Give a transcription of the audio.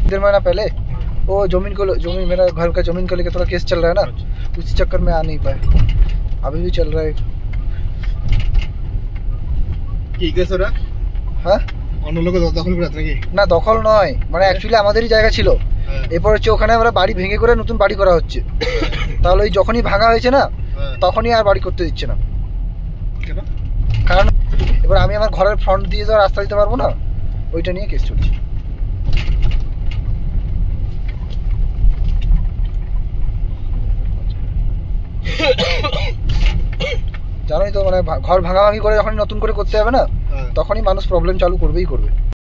1.5 महीना पहले वो जमीन मेरा घर का जमीन को लेकर थोड़ा केस चल रहा है ना, उसी चक्कर में आ नहीं पाए। अभी भी चल रहा है। কি কেস ওরা? হ্যাঁ, অন্য লোকে দখল করে আছে নাকি? না দখল নয়, মানে অ্যাকচুয়ালি আমাদেরই জায়গা ছিল। এরপর হচ্ছে ওখানে আমরা বাড়ি ভেঙে করে নতুন বাড়ি করা হচ্ছে। তাহলে ওই যখনই ভাঙা হয়েছে না, তখনই আর বাড়ি করতে দিচ্ছে না। কেন? কারণ এবার আমি আমার ঘরের ফ্রন্ট দিয়ে তো রাস্তা দিতে পারবো না, ওইটা নিয়ে কেস চলছে। জানোই তো, মানে ঘর ভাঙাভাঙি করে যখন নতুন করে করতে হবে না, তখনই মানুষ প্রবলেম চালু করবেই করবে।